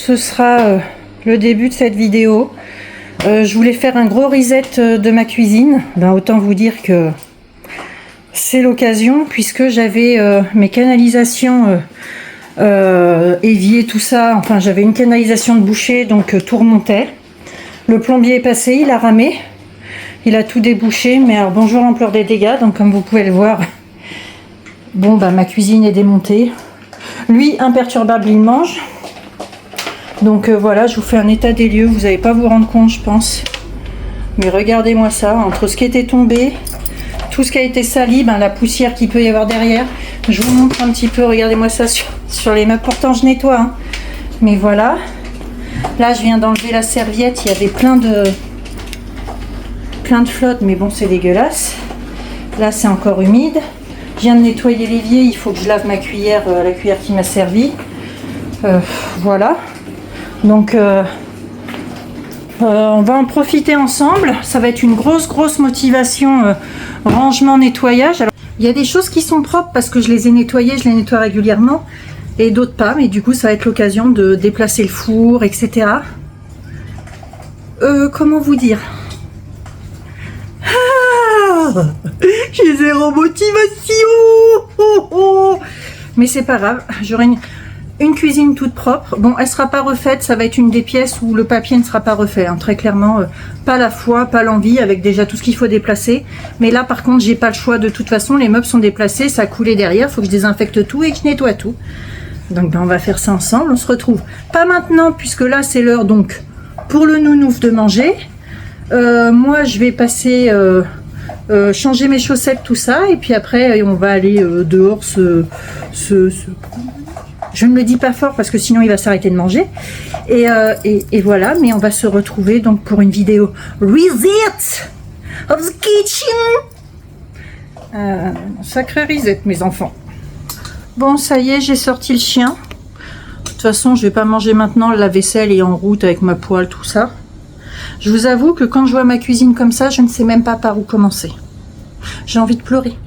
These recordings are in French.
ce sera le début de cette vidéo. Je voulais faire un gros reset de ma cuisine. Ben, autant vous dire que c'est l'occasion, puisque j'avais mes canalisations évier tout ça, enfin j'avais une canalisation de bouchée, donc tout remontait. Le plombier est passé, il a ramé, il a tout débouché, mais alors bonjour l'ampleur des dégâts. Donc comme vous pouvez le voir, bon bah ma cuisine est démontée. Lui imperturbable, il mange. Donc voilà, je vous fais un état des lieux. Vous n'allez pas vous rendre compte, je pense, mais regardez-moi ça, entre ce qui était tombé, tout ce qui a été sali, ben, la poussière qu'il peut y avoir derrière. Je vous montre un petit peu, regardez-moi ça sur les meubles. Pourtant je nettoie, hein. Mais voilà. Là je viens d'enlever la serviette, il y avait plein de flotte, mais bon c'est dégueulasse. Là c'est encore humide. Je viens de nettoyer l'évier, il faut que je lave ma cuillère, la cuillère qui m'a servi. Voilà. Donc on va en profiter ensemble. Ça va être une grosse motivation rangement, nettoyage. Alors, il y a des choses qui sont propres parce que je les ai nettoyées, je les nettoie régulièrement, et d'autres pas, mais du coup ça va être l'occasion de déplacer le four, etc. Comment vous dire, j'ai zéro motivation. Mais c'est pas grave, j'aurai une cuisine toute propre. Bon, elle sera pas refaite, ça va être une des pièces où le papier ne sera pas refait, hein, très clairement. Pas la foi, pas l'envie, avec déjà tout ce qu'il faut déplacer. Mais là par contre j'ai pas le choix, de toute façon les meubles sont déplacés, ça a coulé derrière, faut que je désinfecte tout et que je nettoie tout. Donc ben, on va faire ça ensemble. On se retrouve pas maintenant puisque là c'est l'heure donc pour le nounouf de manger. Moi je vais passer changer mes chaussettes, tout ça, et puis après on va aller dehors je ne le dis pas fort parce que sinon il va s'arrêter de manger. Et voilà, mais on va se retrouver donc pour une vidéo reset of the kitchen. Sacré reset, mes enfants. Bon, ça y est, j'ai sorti le chien. De toute façon, je vais pas manger maintenant. La vaisselle est en route avec ma poêle, tout ça. Je vous avoue que quand je vois ma cuisine comme ça, je ne sais même pas par où commencer. J'ai envie de pleurer.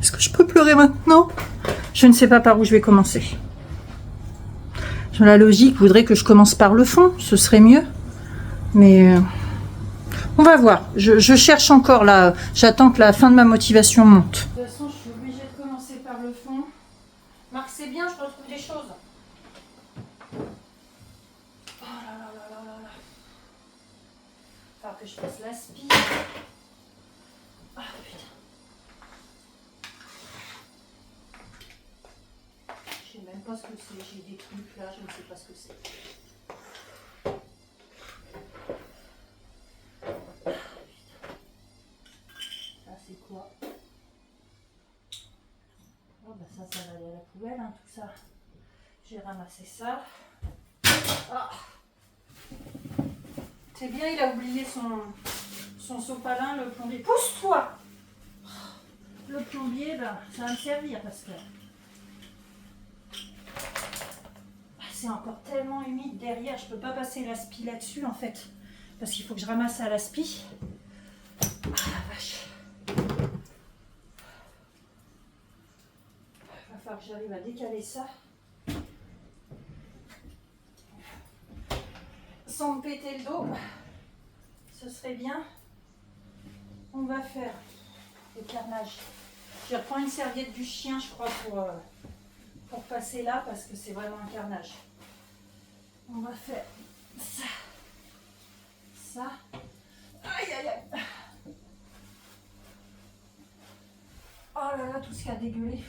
Est-ce que je peux pleurer maintenant? Je ne sais pas par où je vais commencer. La logique voudrait que je commence par le fond, ce serait mieux. Mais on va voir. Je cherche encore là. J'attends que la fin de ma motivation monte. De toute façon, je suis obligée de commencer par le fond. Marc, c'est bien, je retrouve des choses. Oh là là là là là là. Il va falloir que je fasse l'aspi. Ah putain. Je sais même pas ce que c'est. J'ai des trucs là, je ne sais pas ce que c'est. Ça c'est quoi? Oh bah ça va aller à la poubelle, hein, tout ça. J'ai ramassé ça. Ah. C'est bien, il a oublié son sopalin, le plombier. Pousse-toi! Le plombier, ben, ça va me servir parce que c'est encore tellement humide derrière, je peux pas passer l'aspi là-dessus en fait, parce qu'il faut que je ramasse à l'aspi. Ah la vache. Il va falloir que j'arrive à décaler ça sans me péter le dos, ce serait bien. On va faire le carnage. Je reprends une serviette du chien, je crois, pour passer là, parce que c'est vraiment un carnage. On va faire ça. Ça. Aïe aïe aïe. Oh là là, tout ce qui a dégueulé.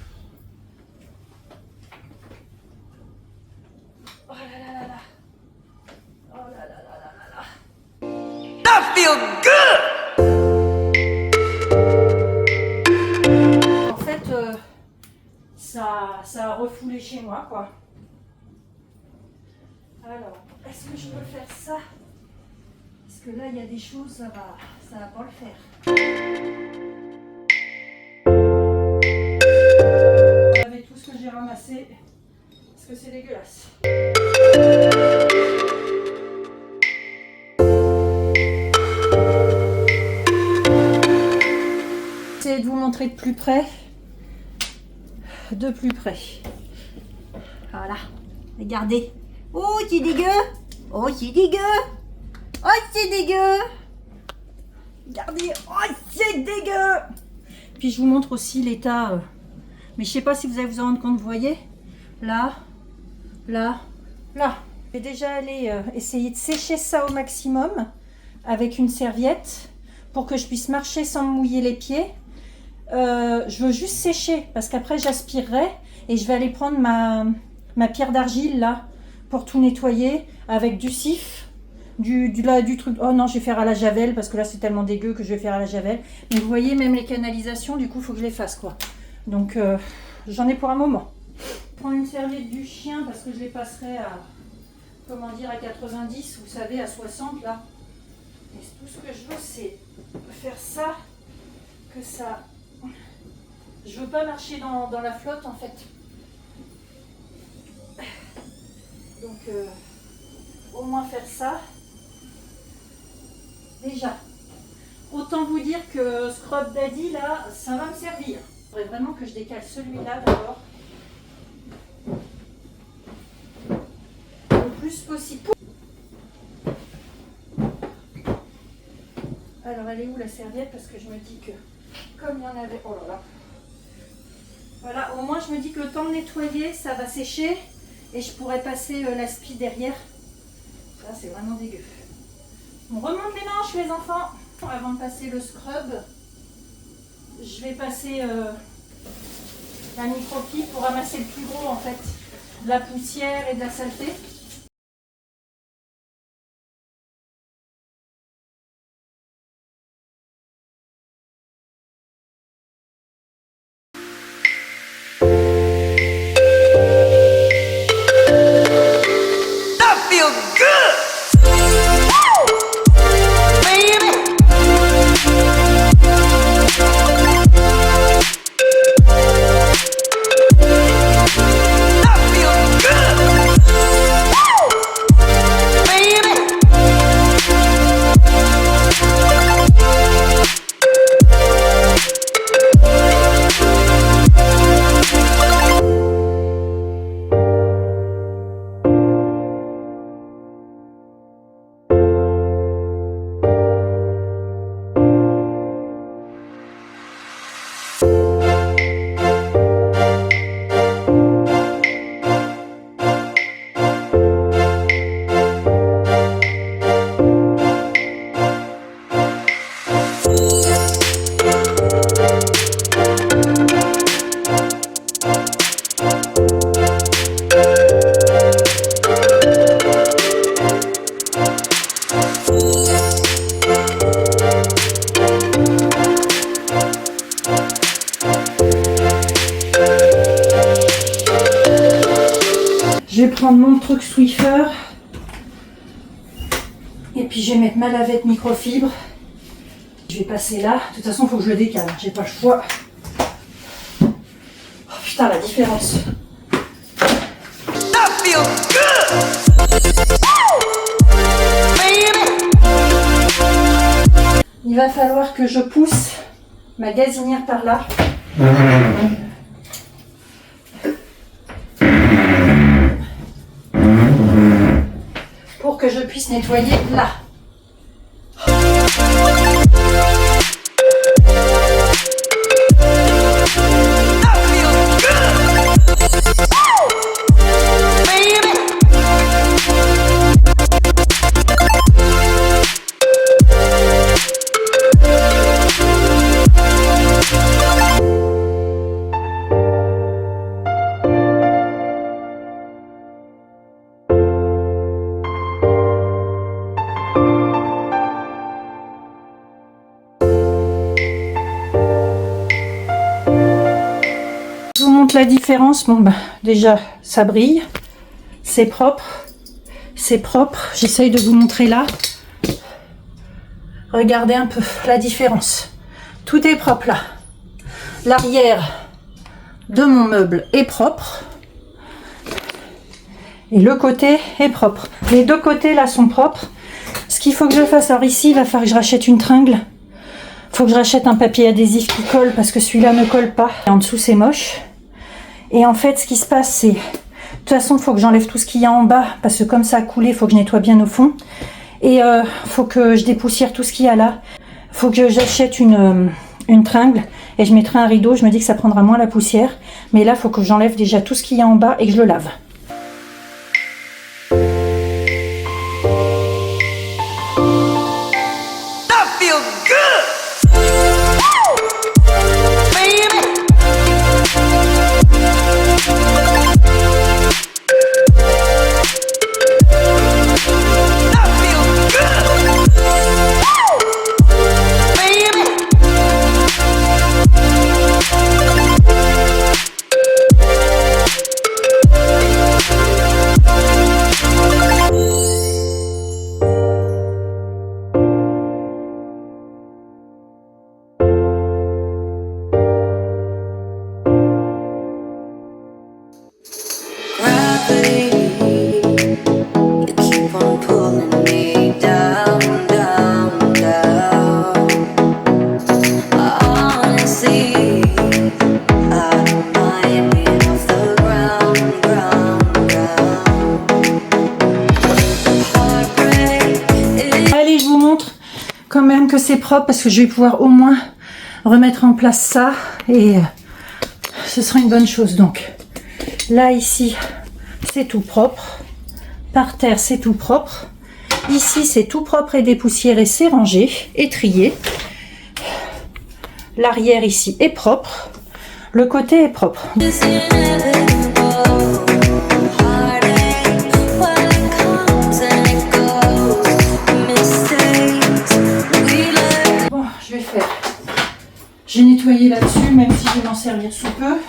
Oh là là là là. Oh là là là là là là. I feel good. En fait, ça a refoulé chez moi, quoi. Alors, est-ce que je peux faire ça? Parce que là, il y a des choses, ça va pas le faire. Avec tout ce que j'ai ramassé, parce que c'est dégueulasse. Essayez de vous montrer de plus près. De plus près. Voilà. Regardez. Oh, c'est dégueu. Oh, c'est dégueu. Oh, c'est dégueu. Regardez. Oh, c'est dégueu. Puis je vous montre aussi l'état. Mais je sais pas si vous allez vous en rendre compte, vous voyez. Là, là, là. Je vais déjà aller essayer de sécher ça au maximum avec une serviette pour que je puisse marcher sans me mouiller les pieds. Je veux juste sécher parce qu'après j'aspirerai et je vais aller prendre ma pierre d'argile là pour tout nettoyer avec du sif, du truc. Oh non, je vais faire à la javel parce que là c'est tellement dégueu que je vais faire à la javel. Mais vous voyez, même les canalisations, du coup, il faut que je les fasse quoi. Donc j'en ai pour un moment. Je prends une serviette du chien parce que je les passerai à, comment dire, à 90, vous savez, à 60 là. Et tout ce que je veux, c'est faire ça, que ça. Je veux pas marcher dans la flotte en fait. Donc au moins faire ça. Déjà. Autant vous dire que Scrub Daddy là, ça va me servir. Il faudrait vraiment que je décale celui-là d'abord. Le plus possible. Alors elle est où la serviette? Parce que je me dis que comme il y en avait. Oh là là. Voilà, au moins je me dis que le temps de nettoyer, ça va sécher et je pourrais passer l'aspi derrière. Ça c'est vraiment dégueu. On remonte les manches les enfants. Avant de passer le scrub, je vais passer la microfibre pour ramasser le plus gros en fait, de la poussière et de la saleté. Je vais prendre mon truc Swiffer et puis je vais mettre ma lavette microfibre. Je vais passer là. De toute façon, il faut que je le décale. J'ai pas le choix. Oh putain, la différence. Il va falloir que je pousse ma gazinière par là. Pour que je puisse nettoyer là. La différence, bon bah déjà ça brille, c'est propre, j'essaye de vous montrer là, regardez un peu la différence, tout est propre là, l'arrière de mon meuble est propre et le côté est propre, les deux côtés là sont propres. Ce qu'il faut que je fasse, alors ici il va falloir que je rachète une tringle, faut que je rachète un papier adhésif qui colle parce que celui-là ne colle pas, et en dessous c'est moche. Et en fait, ce qui se passe, c'est toute façon, il faut que j'enlève tout ce qu'il y a en bas, parce que comme ça a coulé, il faut que je nettoie bien au fond. Et faut que je dépoussière tout ce qu'il y a là. Faut que j'achète une tringle et je mettrai un rideau. Je me dis que ça prendra moins la poussière. Mais là, il faut que j'enlève déjà tout ce qu'il y a en bas et que je le lave. Quand même que c'est propre parce que je vais pouvoir au moins remettre en place ça et ce sera une bonne chose. Donc là ici c'est tout propre, par terre c'est tout propre, ici c'est tout propre et dépoussiéré, c'est rangé et trié, l'arrière ici est propre, le côté est propre. J'ai nettoyé là-dessus, même si je vais m'en servir sous peu.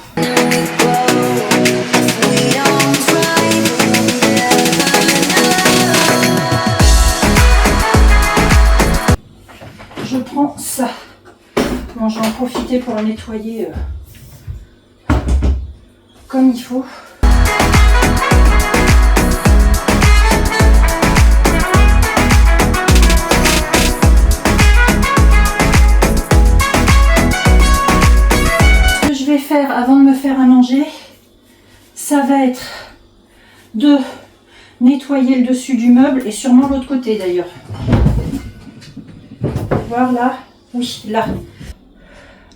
Je prends ça. Bon, je vais en profiter pour le nettoyer comme il faut. Faire avant de me faire à manger, ça va être de nettoyer le dessus du meuble et sûrement l'autre côté d'ailleurs. Voir là, oui là.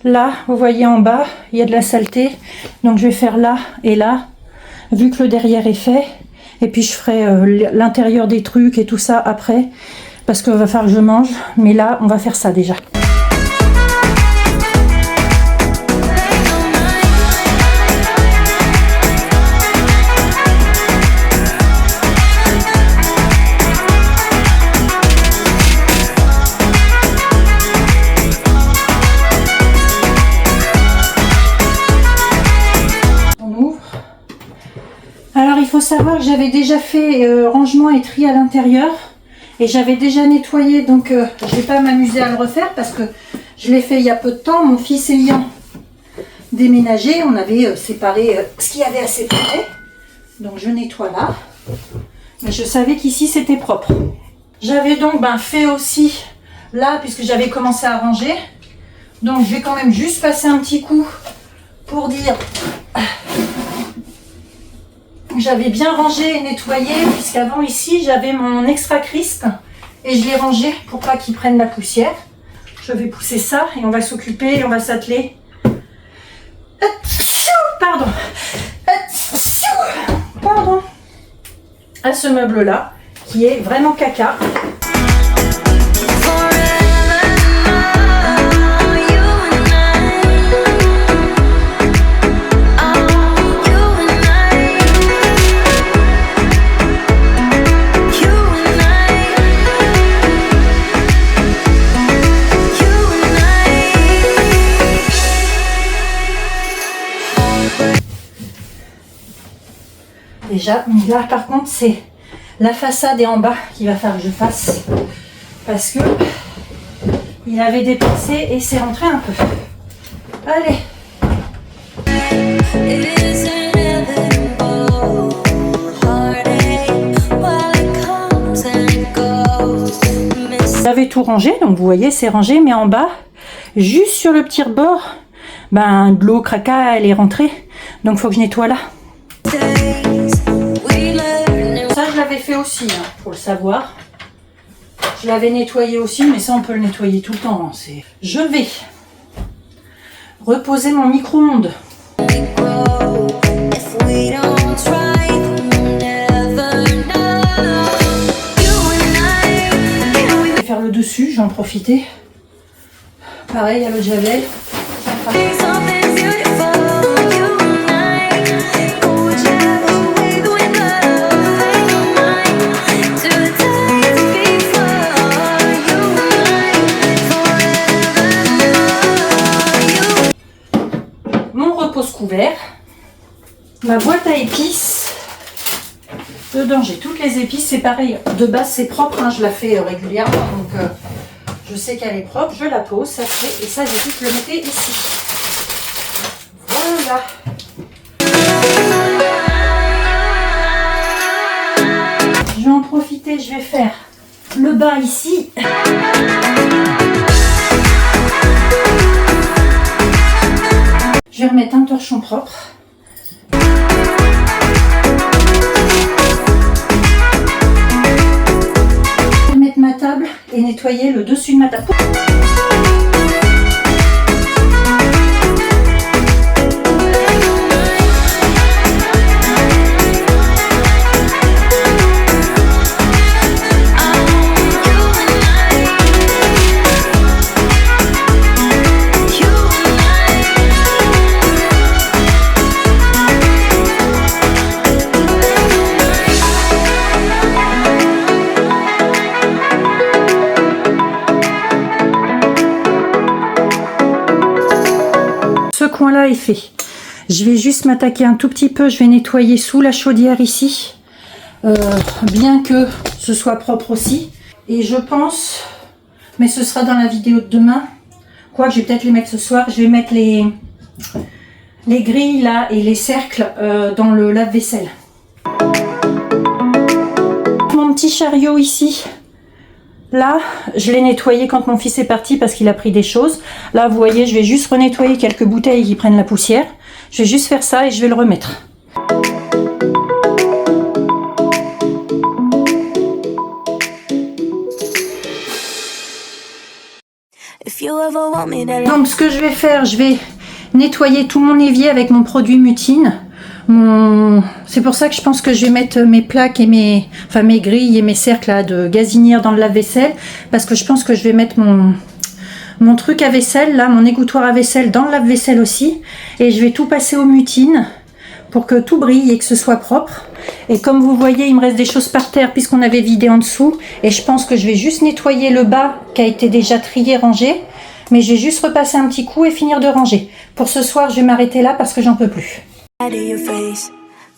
Là, vous voyez en bas, il y a de la saleté, donc je vais faire là et là, vu que le derrière est fait, et puis je ferai l'intérieur des trucs et tout ça après, parce qu'il va falloir que je mange, mais là on va faire ça déjà. Il faut savoir que j'avais déjà fait rangement et tri à l'intérieur et j'avais déjà nettoyé, donc je ne vais pas m'amuser à le refaire parce que je l'ai fait il y a peu de temps. Mon fils ayant déménagé, on avait séparé ce qu'il y avait à séparer, donc je nettoie là, mais je savais qu'ici c'était propre. J'avais donc fait aussi là puisque j'avais commencé à ranger, donc je vais quand même juste passer un petit coup pour dire j'avais bien rangé et nettoyé, puisqu'avant ici j'avais mon extra crisp et je l'ai rangé pour pas qu'il prenne la poussière. Je vais pousser ça et on va s'occuper et on va s'atteler. Pardon. Pardon. À ce meuble là qui est vraiment caca. Déjà, là par contre c'est la façade et en bas qu'il va falloir que je fasse parce que il avait dépassé et c'est rentré un peu. Allez. J'avais tout rangé, donc vous voyez c'est rangé, mais en bas, juste sur le petit rebord, de l'eau craca, elle est rentrée, donc il faut que je nettoie là. fait aussi, hein, faut le savoir. Je l'avais nettoyé aussi, mais ça on peut le nettoyer tout le temps. Hein, je vais reposer mon micro-ondes. Je vais faire le dessus, j'en profiter. Pareil à l'eau de javel. Mon repose-couvert. Ma boîte à épices. Dedans j'ai toutes les épices, c'est pareil. De base c'est propre, hein, je la fais régulièrement. Donc je sais qu'elle est propre, je la pose, ça fait, et ça j'ai dit que le mettez ici. Voilà. Je vais en profiter, je vais faire le bas ici. Je vais remettre un torchon propre. Je vais mettre ma table et nettoyer le dessus de ma table. Là est fait. Je vais juste m'attaquer un tout petit peu, je vais nettoyer sous la chaudière ici, bien que ce soit propre aussi, et je pense, mais ce sera dans la vidéo de demain, quoi que je vais peut-être les mettre ce soir, je vais mettre les grilles là et les cercles dans le lave-vaisselle. Mon petit chariot ici, là, je l'ai nettoyé quand mon fils est parti parce qu'il a pris des choses. Là, vous voyez, je vais juste renettoyer quelques bouteilles qui prennent la poussière. Je vais juste faire ça et je vais le remettre. Donc, ce que je vais faire, je vais nettoyer tout mon évier avec mon produit Mutine. C'est pour ça que je pense que je vais mettre mes plaques et mes grilles et mes cercles là, de gazinière dans le lave-vaisselle, parce que je pense que je vais mettre mon truc à vaisselle là, mon égouttoir à vaisselle dans le lave-vaisselle aussi, et je vais tout passer au Mutine pour que tout brille et que ce soit propre. Et comme vous voyez, il me reste des choses par terre puisqu'on avait vidé en dessous, et je pense que je vais juste nettoyer le bas qui a été déjà trié, rangé, mais je vais juste repasser un petit coup et finir de ranger. Pour ce soir, je vais m'arrêter là parce que j'en peux plus. Out of your face,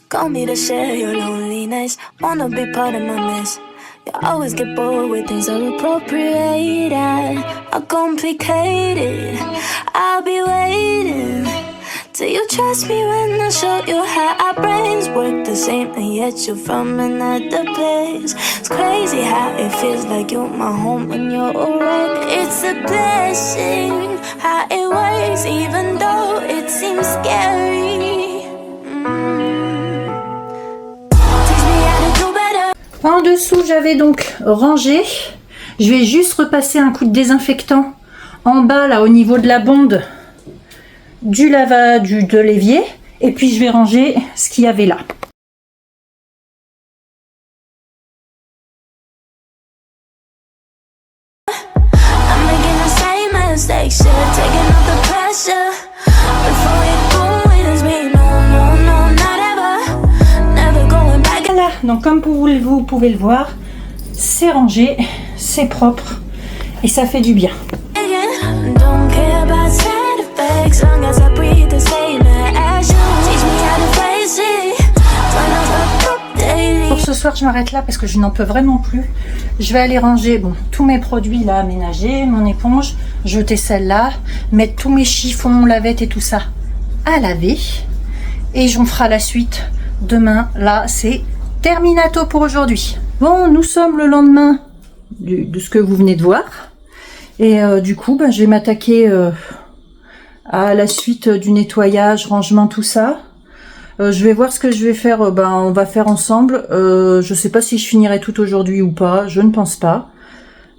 call me to share your loneliness. Wanna be part of my mess. You always get bored with things so appropriate or complicated. I'll be waiting till you trust me when I show you how our brains work the same, and yet you're from another place. It's crazy how it feels like you're my home when you're away. It's a blessing how it works, even though it seems scary. En dessous, j'avais donc rangé. Je vais juste repasser un coup de désinfectant en bas, là, au niveau de la bonde de l'évier. Et puis, je vais ranger ce qu'il y avait là. Voilà, donc comme vous pouvez le voir, c'est rangé, c'est propre et ça fait du bien. Pour ce soir, je m'arrête là parce que je n'en peux vraiment plus. Je vais aller ranger tous mes produits là aménagés, mon éponge, jeter celle-là, mettre tous mes chiffons, lavettes et tout ça à laver. Et j'en ferai la suite demain. Là, c'est terminato pour aujourd'hui. Bon, nous sommes le lendemain de ce que vous venez de voir. Et du coup, je vais m'attaquer à la suite du nettoyage, rangement, tout ça. Je vais voir ce que je vais faire. On va faire ensemble. Je sais pas si je finirai tout aujourd'hui ou pas. Je ne pense pas.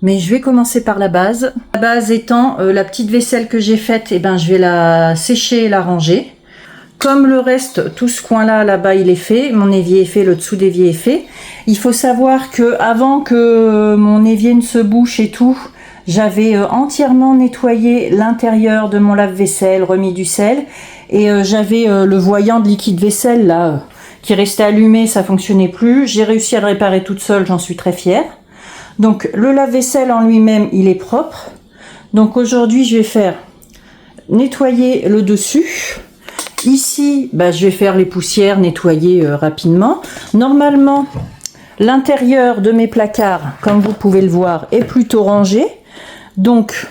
Mais je vais commencer par la base. La base étant la petite vaisselle que j'ai faite, je vais la sécher et la ranger. Comme le reste, tout ce coin-là, là-bas, il est fait. Mon évier est fait, le dessous d'évier est fait. Il faut savoir que avant que mon évier ne se bouche et tout, j'avais entièrement nettoyé l'intérieur de mon lave-vaisselle, remis du sel. Et j'avais le voyant de liquide vaisselle, là, qui restait allumé, ça fonctionnait plus. J'ai réussi à le réparer toute seule, j'en suis très fière. Donc le lave-vaisselle en lui-même, il est propre. Donc aujourd'hui, je vais faire nettoyer le dessus. Ici, je vais faire les poussières, nettoyer rapidement. Normalement, l'intérieur de mes placards, comme vous pouvez le voir, est plutôt rangé. Donc,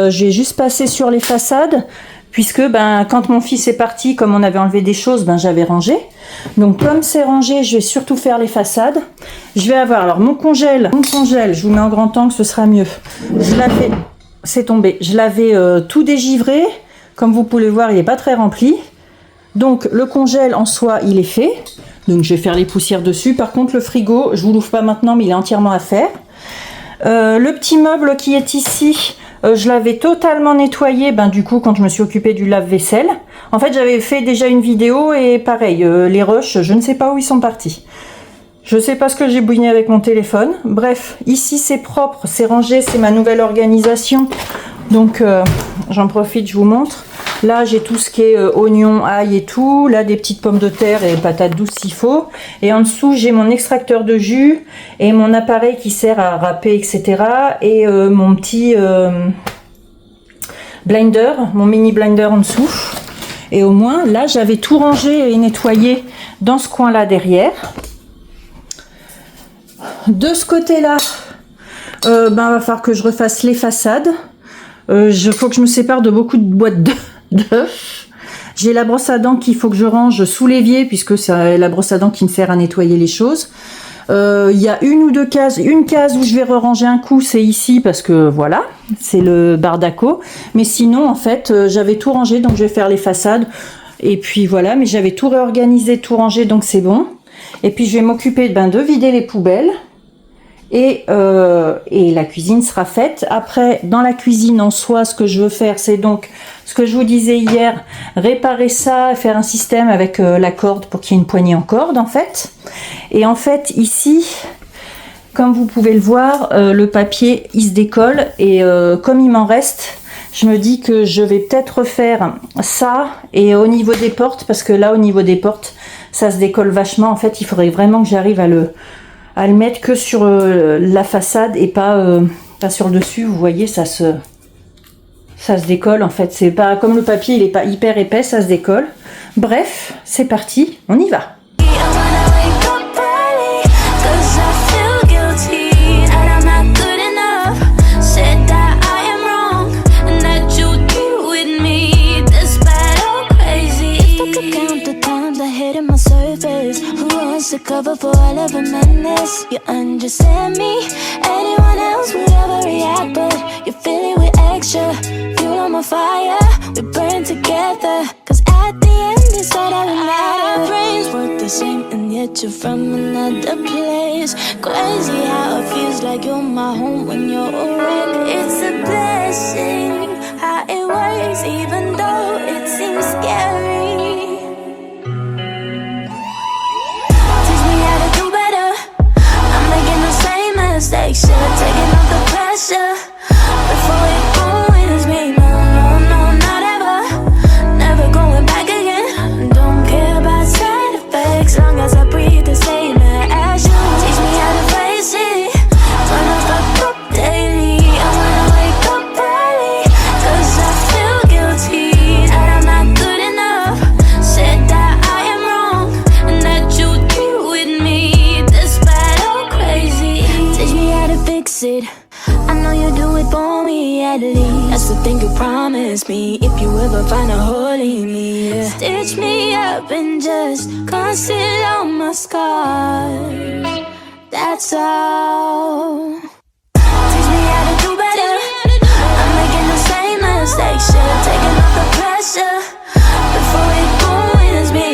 j'ai juste passé sur les façades, puisque quand mon fils est parti, comme on avait enlevé des choses, j'avais rangé. Donc comme c'est rangé, je vais surtout faire les façades. Je vais avoir, alors mon congèle, je vous mets en grand angle, ce sera mieux. Je l'avais, c'est tombé, je l'avais tout dégivré. Comme vous pouvez le voir, il n'est pas très rempli. Donc le congèle en soi, il est fait. Donc je vais faire les poussières dessus. Par contre le frigo, je vous l'ouvre pas maintenant, mais il est entièrement à faire. Le petit meuble qui est ici, je l'avais totalement nettoyé, du coup, quand je me suis occupée du lave-vaisselle. En fait, j'avais fait déjà une vidéo et pareil, les rushs, je ne sais pas où ils sont partis. Je sais pas ce que j'ai bouiné avec mon téléphone. Bref, ici c'est propre, c'est rangé, c'est ma nouvelle organisation. Donc, j'en profite, je vous montre. Là, j'ai tout ce qui est oignons, ail et tout. Là, des petites pommes de terre et patates douces s'il faut. Et en dessous, j'ai mon extracteur de jus et mon appareil qui sert à râper, etc. Et mon petit blender, mon mini blender en dessous. Et au moins, là, j'avais tout rangé et nettoyé dans ce coin-là derrière. De ce côté-là, va falloir que je refasse les façades. Faut que je me sépare de beaucoup de boîtes d'œufs. J'ai la brosse à dents qu'il faut que je range sous l'évier, puisque c'est la brosse à dents qui me sert à nettoyer les choses. Il y a une ou deux cases. Une case où je vais ranger un coup, c'est ici, parce que voilà, c'est le bardaco. Mais sinon, en fait, j'avais tout rangé, donc je vais faire les façades. Et puis voilà, mais j'avais tout réorganisé, tout rangé, donc c'est bon. Et puis je vais m'occuper de vider les poubelles. Et la cuisine sera faite. Après, dans la cuisine en soi, ce que je veux faire, c'est donc ce que je vous disais hier, réparer ça, faire un système avec la corde pour qu'il y ait une poignée en corde en fait. Et en fait ici, comme vous pouvez le voir, le papier il se décolle et comme il m'en reste, je me dis que je vais peut-être refaire ça et au niveau des portes, parce que là au niveau des portes, ça se décolle vachement. En fait, il faudrait vraiment que j'arrive à le mettre que sur la façade et pas sur le dessus. Vous voyez, ça se décolle en fait. C'est pas comme le papier, il est pas hyper épais, ça se décolle. Bref, c'est parti, on y va. To cover for all of a madness, you understand me. Anyone else would ever react, but you feel it with extra fuel on my fire. We burn together, cause at the end it's all that matters. Our brains work the same and yet you're from another place. Crazy how it feels like you're my home when you're awake. It's a blessing how it works, even though it seems scary. Mistakes, should've taken off the pressure before it ruins me. No, not ever. Never going back again. Don't care about side effects, long as I breathe the same ash. Teach me how to face it. Turn off the cup daily. I wanna wake up early, cause I feel guilty that I'm not good enough. Said that I am wrong and that you deal with me despite all crazy. Teach me how to fix it. I know you do it for me at least. That's the thing you promised me. If you ever find a hole in me, yeah. Stitch me up and just conceal all my scars. That's all. Teach me how to do better. I'm making the same mistakes. Should've taken off the pressure before it ruins me.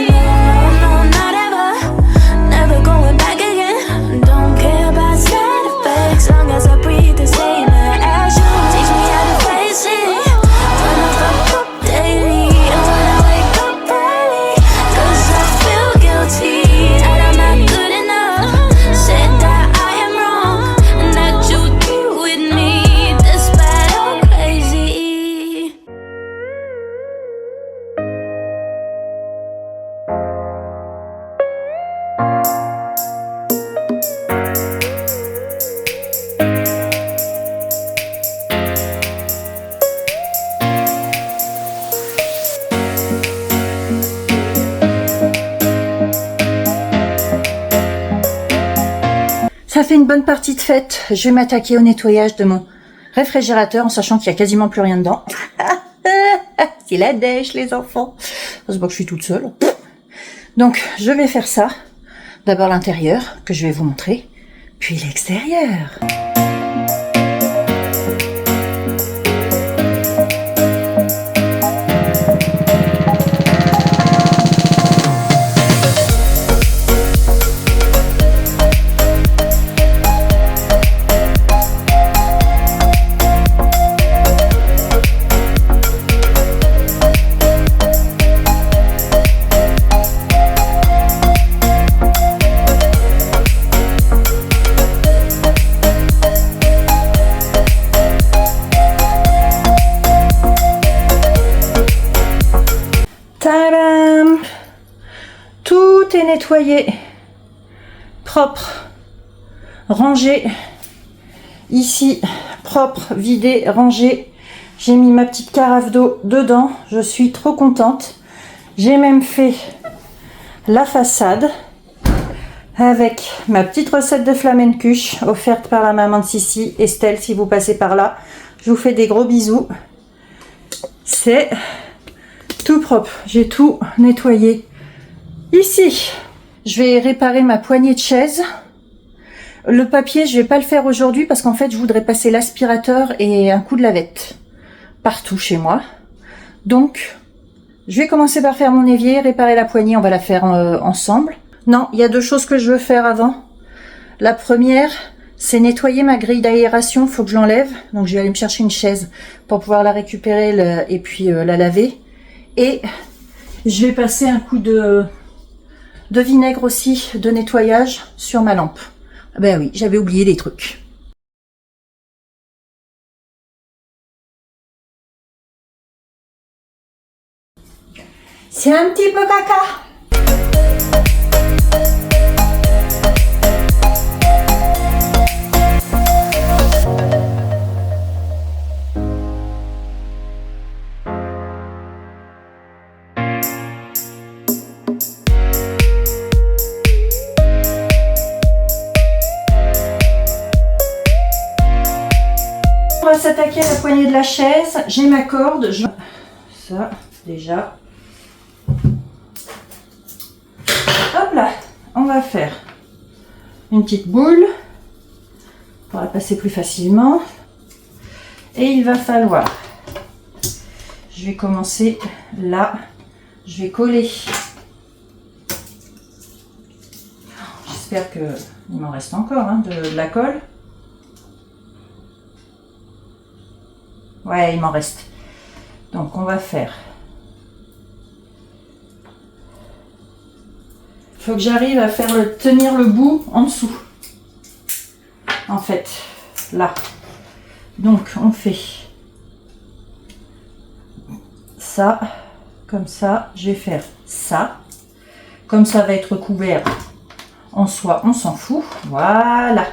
ça fait une bonne partie de fête. Je vais m'attaquer au nettoyage de mon réfrigérateur en sachant qu'il y a quasiment plus rien dedans. C'est la dèche, les enfants. C'est pas que je suis toute seule. Donc, je vais faire ça. D'abord l'intérieur, que je vais vous montrer, puis l'extérieur. Tadam! Tout est nettoyé, propre, rangé. Ici, propre, vidé, rangé. J'ai mis ma petite carafe d'eau dedans. Je suis trop contente. J'ai même fait la façade avec ma petite recette de flamencuche offerte par la maman de Sissi, Estelle, si vous passez par là. Je vous fais des gros bisous. C'est tout propre, j'ai tout nettoyé. Ici, je vais réparer ma poignée de chaise. Le papier, je vais pas le faire aujourd'hui parce qu'en fait, je voudrais passer l'aspirateur et un coup de lavette partout chez moi. Donc, je vais commencer par faire mon évier, réparer la poignée, on va la faire ensemble. Non, il y a deux choses que je veux faire avant. La première, c'est nettoyer ma grille d'aération, faut que je l'enlève. Donc, je vais aller me chercher une chaise pour pouvoir la récupérer et puis la laver. Et je vais passer un coup de vinaigre aussi, de nettoyage sur ma lampe. Ah ben oui, j'avais oublié les trucs. C'est un petit peu caca. On va s'attaquer à la poignée de la chaise. J'ai ma corde. Ça, déjà. Hop là. On va faire une petite boule pour la passer plus facilement. Et il va falloir... Je vais commencer là. Je vais coller. J'espère qu'il m'en reste encore hein, de la colle. Ouais, il m'en reste. Donc, on va faire. Il faut que j'arrive à faire tenir le bout en dessous. En fait, là. Donc, on fait ça, comme ça. Je vais faire ça. Comme ça va être couvert en soie, on s'en fout. Voilà.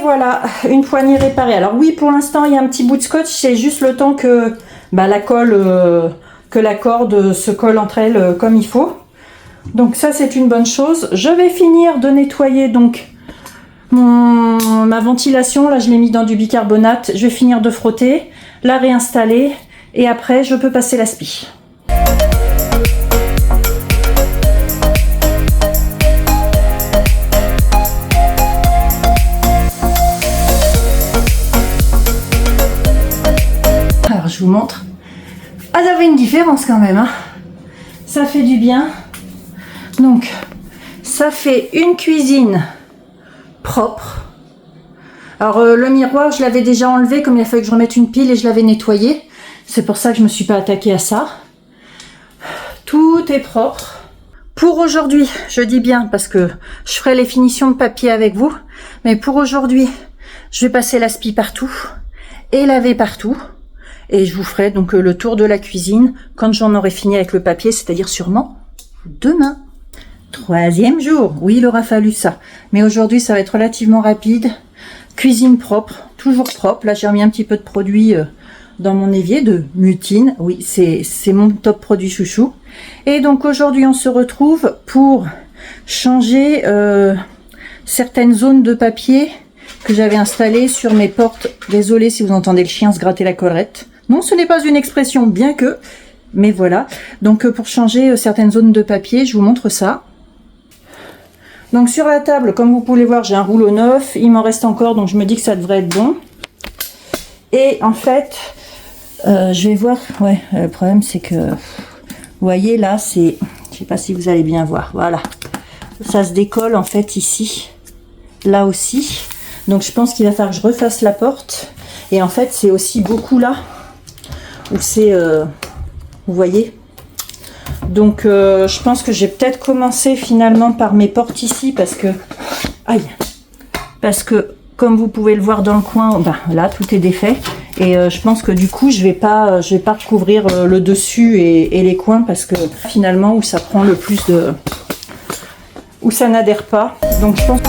Voilà, une poignée réparée. Alors oui, pour l'instant, il y a un petit bout de scotch. C'est juste le temps que la colle, que la corde se colle entre elles comme il faut. Donc ça, c'est une bonne chose. Je vais finir de nettoyer donc ma ventilation. Là, je l'ai mis dans du bicarbonate. Je vais finir de frotter, la réinstaller et après, je peux passer l'aspi. je vous montre. Ah, ça fait une différence quand même, hein. Ça fait du bien. Donc, ça fait une cuisine propre. Alors, le miroir, je l'avais déjà enlevé, comme il a fallu que je remette une pile et je l'avais nettoyé. C'est pour ça que je me suis pas attaquée à ça. Tout est propre. Pour aujourd'hui, je dis bien parce que je ferai les finitions de papier avec vous, mais pour aujourd'hui, je vais passer l'aspi partout et laver partout. Et je vous ferai donc le tour de la cuisine quand j'en aurai fini avec le papier, c'est-à-dire sûrement demain. 3e jour. Oui, il aura fallu ça. Mais aujourd'hui, ça va être relativement rapide. Cuisine propre, toujours propre. Là, j'ai remis un petit peu de produit dans mon évier de Mutine. Oui, c'est mon top produit chouchou. Et donc aujourd'hui, on se retrouve pour changer certaines zones de papier que j'avais installées sur mes portes. Désolée si vous entendez le chien se gratter la collerette. Non, ce n'est pas une expression, bien que, mais voilà. Donc pour changer certaines zones de papier, je vous montre ça. Donc sur la table, comme vous pouvez voir, j'ai un rouleau neuf. Il m'en reste encore, donc je me dis que ça devrait être bon. Et en fait, je vais voir. Ouais, le problème c'est que, vous voyez là, c'est, je sais pas si vous allez bien voir. Voilà, ça se décolle en fait ici, là aussi. Donc je pense qu'il va falloir que je refasse la porte. Et en fait, c'est aussi beaucoup là où c'est, vous voyez. Donc je pense que j'ai peut-être commencé finalement par mes portes ici parce que, aïe, parce que comme vous pouvez le voir dans le coin, ben, là tout est défait et je pense que du coup je vais pas recouvrir le dessus et les coins parce que finalement où ça prend le plus de, où ça n'adhère pas. Donc je pense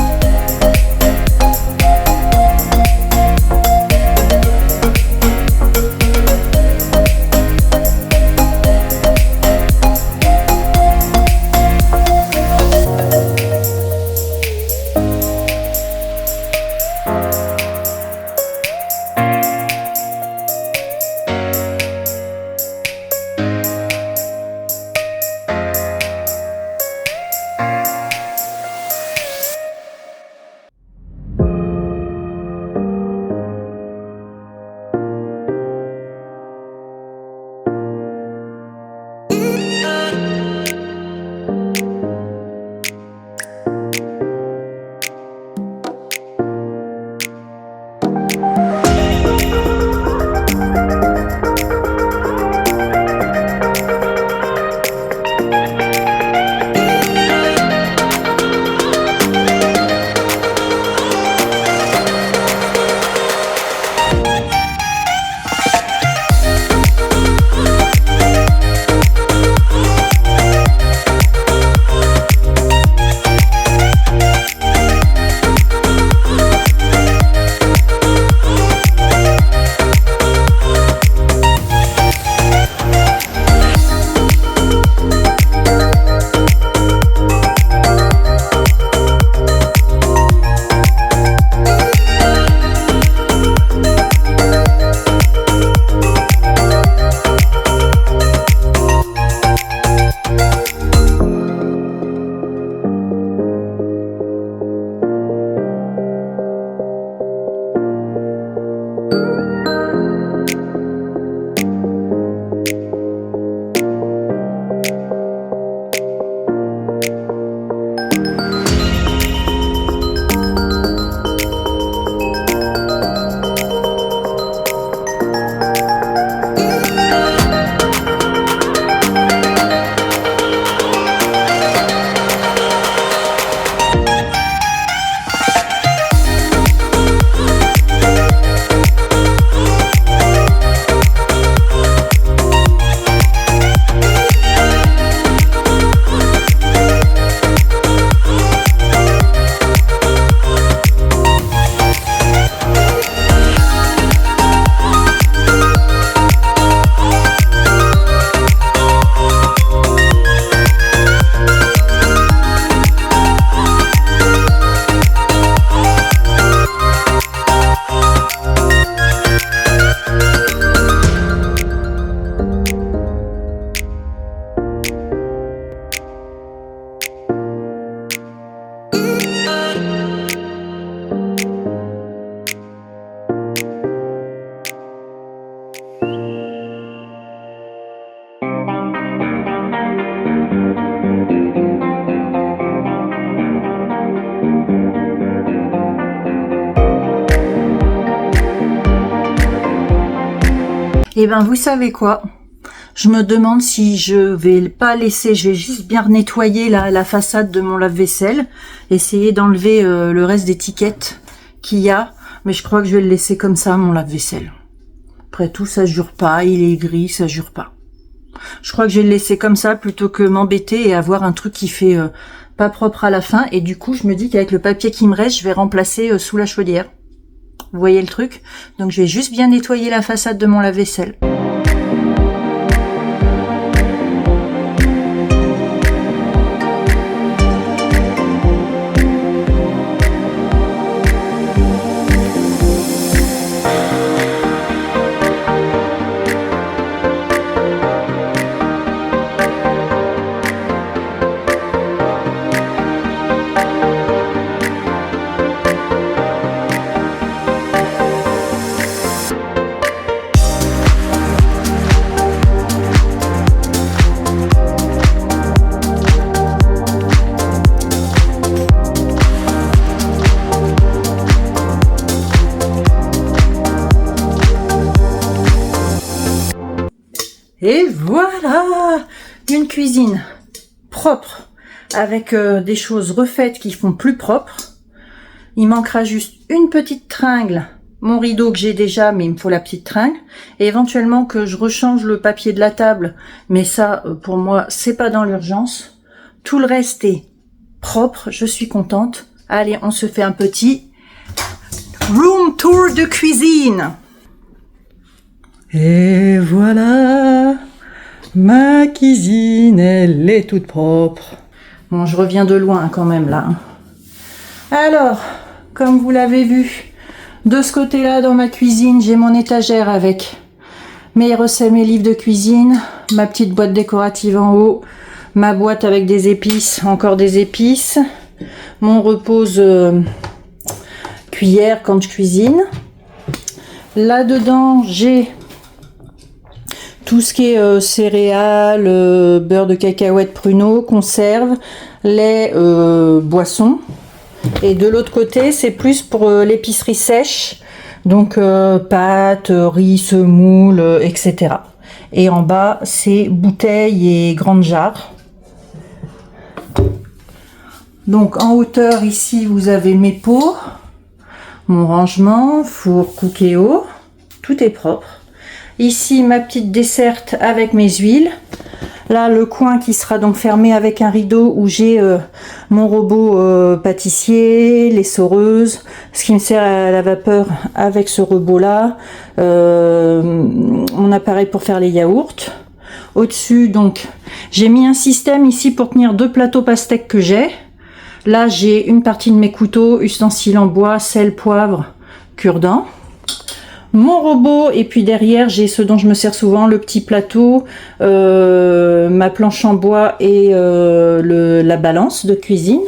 Et ben vous savez quoi? Je me demande si je vais pas laisser, je vais juste bien nettoyer la façade de mon lave-vaisselle, essayer d'enlever le reste d'étiquettes qu'il y a, mais je crois que je vais le laisser comme ça, mon lave-vaisselle. Après tout, ça jure pas, il est gris, ça jure pas. Je crois que je vais le laisser comme ça plutôt que m'embêter et avoir un truc qui fait pas propre à la fin, et du coup je me dis qu'avec le papier qui me reste, je vais remplacer sous la chaudière. Vous voyez le truc? Donc je vais juste bien nettoyer la façade de mon lave-vaisselle. Et voilà, une cuisine propre avec des choses refaites qui font plus propre. Il manquera juste une petite tringle, mon rideau que j'ai déjà, mais il me faut la petite tringle, et éventuellement que je rechange le papier de la table, mais ça pour moi c'est pas dans l'urgence. Tout le reste est propre, je suis contente. Allez, on se fait un petit room tour de cuisine. Et voilà, ma cuisine, elle est toute propre. Bon, je reviens de loin quand même là. Alors, comme vous l'avez vu, de ce côté-là dans ma cuisine, j'ai mon étagère avec mes recettes, mes livres de cuisine, ma petite boîte décorative en haut, ma boîte avec des épices, encore des épices, mon repose cuillère quand je cuisine. Là-dedans, j'ai tout ce qui est céréales, beurre de cacahuète, pruneaux, conserve, lait, boissons. Et de l'autre côté, c'est plus pour l'épicerie sèche, donc pâtes, riz, semoule, etc. Et en bas, c'est bouteilles et grandes jarres. Donc en hauteur, ici, vous avez mes pots, mon rangement, four, cookéo, tout est propre. Ici, ma petite desserte avec mes huiles. Là, le coin qui sera donc fermé avec un rideau où j'ai mon robot pâtissier, les soreuses, ce qui me sert à la vapeur avec ce robot-là, mon appareil pour faire les yaourts. Au-dessus, donc, j'ai mis un système ici pour tenir 2 plateaux pastèques que j'ai. Là, j'ai une partie de mes couteaux, ustensiles en bois, sel, poivre, cure-dent. Mon robot, et puis derrière j'ai ce dont je me sers souvent, le petit plateau, ma planche en bois et la balance de cuisine.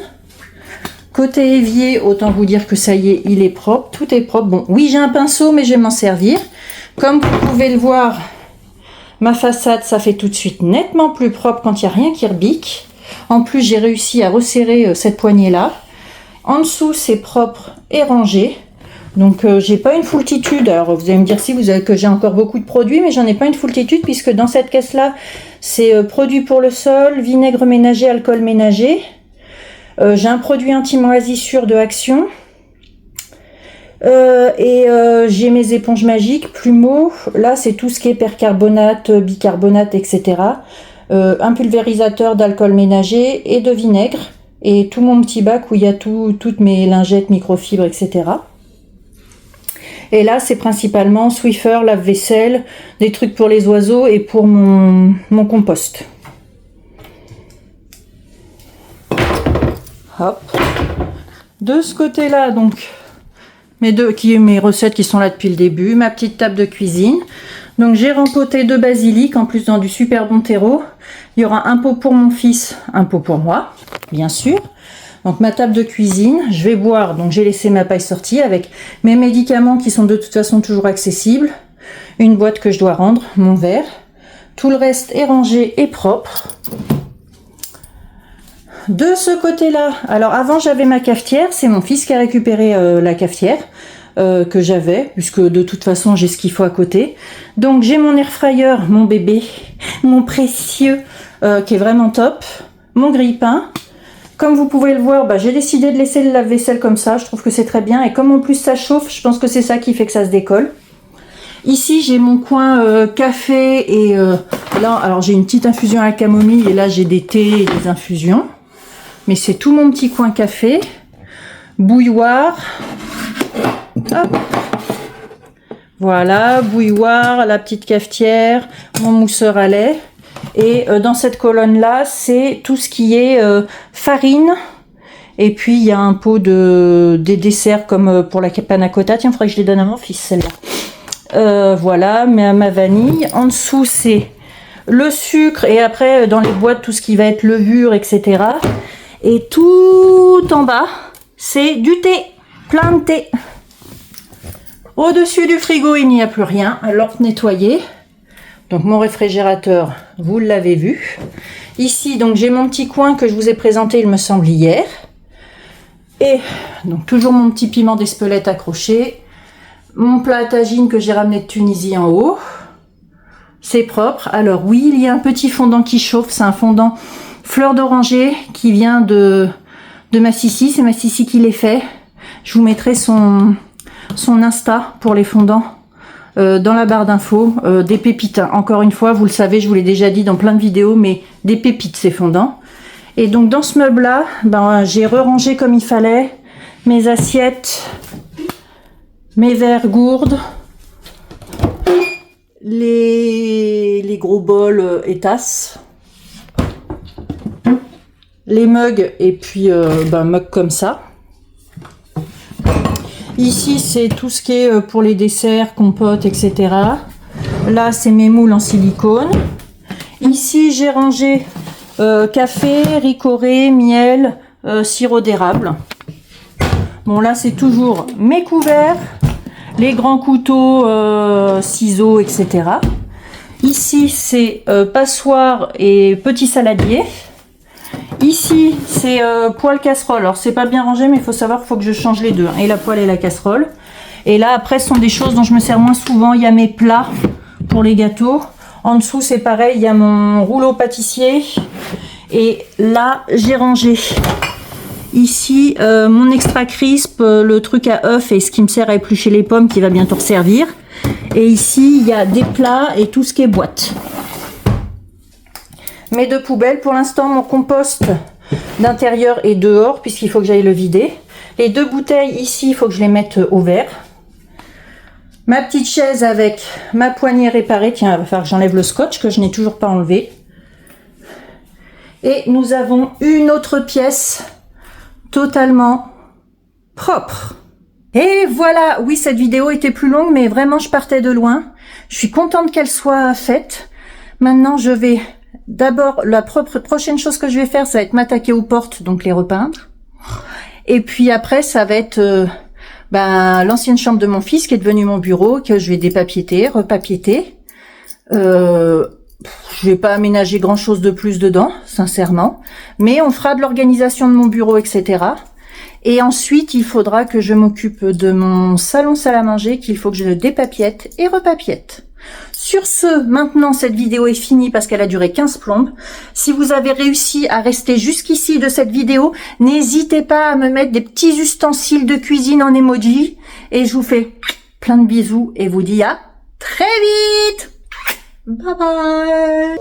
Côté évier, autant vous dire que ça y est, il est propre, tout est propre. Bon, oui, j'ai un pinceau, mais je vais m'en servir. Comme vous pouvez le voir, ma façade, ça fait tout de suite nettement plus propre quand il n'y a rien qui rebique. En plus, j'ai réussi à resserrer cette poignée-là. En dessous, c'est propre et rangé. Donc j'ai pas une foultitude. Alors vous allez me dire si vous avez que j'ai encore beaucoup de produits, mais j'en ai pas une foultitude puisque dans cette caisse là c'est produits pour le sol, vinaigre ménager, alcool ménager. J'ai un produit anti-moisissure de Action et j'ai mes éponges magiques, Plumeau. Là c'est tout ce qui est percarbonate, bicarbonate, etc. Un pulvérisateur d'alcool ménager et de vinaigre et tout mon petit bac où il y a toutes mes lingettes, microfibres, etc. Et là, c'est principalement Swiffer, lave-vaisselle, des trucs pour les oiseaux et pour mon compost. Hop. De ce côté-là, donc, mes recettes qui sont là depuis le début, ma petite table de cuisine. Donc, j'ai rempoté 2 basilic, en plus dans du super bon terreau. Il y aura un pot pour mon fils, un pot pour moi, bien sûr. Donc ma table de cuisine, je vais boire, donc j'ai laissé ma paille sortie avec mes médicaments qui sont de toute façon toujours accessibles, une boîte que je dois rendre, mon verre, tout le reste est rangé et propre. De ce côté-là, alors avant j'avais ma cafetière, c'est mon fils qui a récupéré la cafetière, que j'avais, puisque de toute façon j'ai ce qu'il faut à côté. Donc j'ai mon air fryer, mon bébé, mon précieux, qui est vraiment top, mon grille-pain. Comme vous pouvez le voir, j'ai décidé de laisser le lave-vaisselle comme ça, je trouve que c'est très bien, et comme en plus ça chauffe, je pense que c'est ça qui fait que ça se décolle. Ici j'ai mon coin café, et là, alors j'ai une petite infusion à la camomille, et là j'ai des thés et des infusions, mais c'est tout mon petit coin café, bouilloire. Hop. Voilà, bouilloire, la petite cafetière, mon mousseur à lait. Et dans cette colonne là, c'est tout ce qui est farine. Et puis il y a un pot des desserts comme pour la panna cotta. Tiens, il faudrait que je les donne à mon fils celle-là. Voilà, mais à ma vanille. En dessous c'est le sucre et après dans les boîtes tout ce qui va être levure, etc. Et tout en bas, c'est du thé, plein de thé. Au-dessus du frigo, il n'y a plus rien, alors nettoyer. Donc mon réfrigérateur, vous l'avez vu. Ici, donc j'ai mon petit coin que je vous ai présenté, il me semble, hier. Et donc toujours mon petit piment d'Espelette accroché. Mon plat à tagine que j'ai ramené de Tunisie en haut. C'est propre. Alors oui, il y a un petit fondant qui chauffe. C'est un fondant fleur d'oranger qui vient de ma Sissi. C'est ma Sissi qui l'ai fait. Je vous mettrai son Insta pour les fondants dans la barre d'infos. Des pépites. Encore une fois, vous le savez, je vous l'ai déjà dit dans plein de vidéos, mais des pépites ces fondants. Et donc dans ce meuble là, j'ai rangé comme il fallait mes assiettes, mes verres gourdes, les gros bols et tasses, les mugs et puis mug comme ça. Ici c'est tout ce qui est pour les desserts, compotes, etc. Là c'est mes moules en silicone. Ici j'ai rangé café, ricoré, miel, sirop d'érable. Bon là c'est toujours mes couverts, les grands couteaux, ciseaux, etc. Ici c'est passoire et petit saladier. Ici c'est poêle casserole. Alors c'est pas bien rangé mais il faut savoir qu'il faut que je change les deux, et la poêle et la casserole. Et là après ce sont des choses dont je me sers moins souvent. Il y a mes plats pour les gâteaux. En dessous c'est pareil, il y a mon rouleau pâtissier. Et là j'ai rangé ici mon extra crisp, le truc à œuf et ce qui me sert à éplucher les pommes qui va bientôt servir. Et ici il y a des plats et tout ce qui est boîte. Mes deux poubelles, pour l'instant mon compost d'intérieur est dehors puisqu'il faut que j'aille le vider. Les deux bouteilles ici, il faut que je les mette au vert. Ma petite chaise avec ma poignée réparée. Tiens, il va falloir que j'enlève le scotch que je n'ai toujours pas enlevé. Et nous avons une autre pièce totalement propre. Et voilà, oui, cette vidéo était plus longue, mais vraiment je partais de loin. Je suis contente qu'elle soit faite. Maintenant je vais... D'abord, la prochaine chose que je vais faire, ça va être m'attaquer aux portes, donc les repeindre. Et puis après, ça va être l'ancienne chambre de mon fils qui est devenue mon bureau, que je vais dépapiéter, repapiéter. Je vais pas aménager grand chose de plus dedans, sincèrement. Mais on fera de l'organisation de mon bureau, etc. Et ensuite, il faudra que je m'occupe de mon salon salle à manger, qu'il faut que je le dépapiète et repapiète. Sur ce, maintenant cette vidéo est finie parce qu'elle a duré 15 plombes. Si vous avez réussi à rester jusqu'ici de cette vidéo, n'hésitez pas à me mettre des petits ustensiles de cuisine en emoji. Et je vous fais plein de bisous et vous dis à très vite. Bye bye.